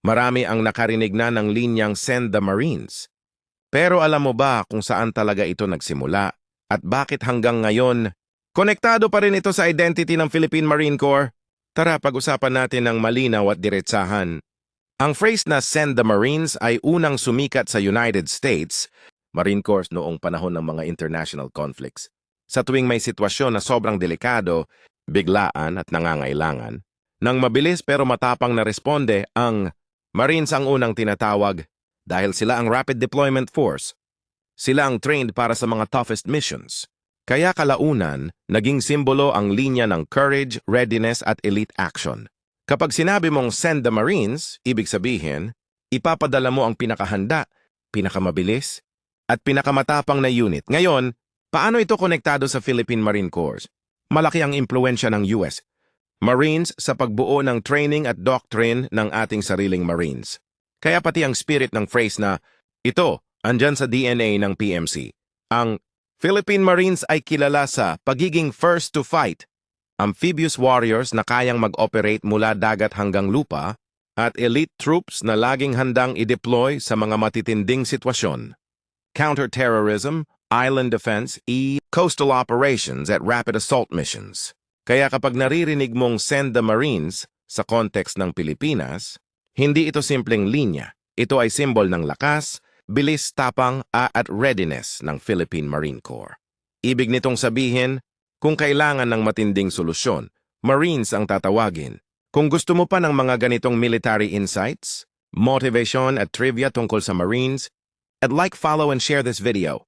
Marami ang nakarinig na ng linyang Send the Marines. Pero alam mo ba kung saan talaga ito nagsimula at bakit hanggang ngayon, konektado pa rin ito sa identity ng Philippine Marine Corps? Tara, pag-usapan natin ng malinaw at diretsahan. Ang phrase na Send the Marines ay unang sumikat sa United States, Marine Corps noong panahon ng mga international conflicts. Sa tuwing may sitwasyon na sobrang delikado, biglaan at nangangailangan, nang mabilis pero matapang na responde, ang Marines ang unang tinatawag dahil sila ang Rapid Deployment Force. Sila ang trained para sa mga toughest missions. Kaya kalaunan, naging simbolo ang linya ng courage, readiness at elite action. Kapag sinabi mong send the Marines, ibig sabihin, ipapadala mo ang pinakahanda, pinakamabilis, at pinakamatapang na unit. Ngayon, paano ito konektado sa Philippine Marine Corps? Malaki ang impluensya ng US Marines sa pagbuo ng training at doctrine ng ating sariling Marines. Kaya pati ang spirit ng phrase na, ito, andyan sa DNA ng PMC. Ang Philippine Marines ay kilala sa pagiging first to fight, amphibious warriors na kayang mag-operate mula dagat hanggang lupa, at elite troops na laging handang i-deploy sa mga matitinding sitwasyon. Counter-terrorism, island defense, coastal operations at rapid assault missions. Kaya kapag naririnig mong send the Marines sa context ng Pilipinas, hindi ito simpleng linya. Ito ay simbol ng lakas, bilis, tapang at readiness ng Philippine Marine Corps. Ibig nitong sabihin, kung kailangan ng matinding solusyon, Marines ang tatawagin. Kung gusto mo pa ng mga ganitong military insights, motivation at trivia tungkol sa Marines, I'd like, follow, and share this video.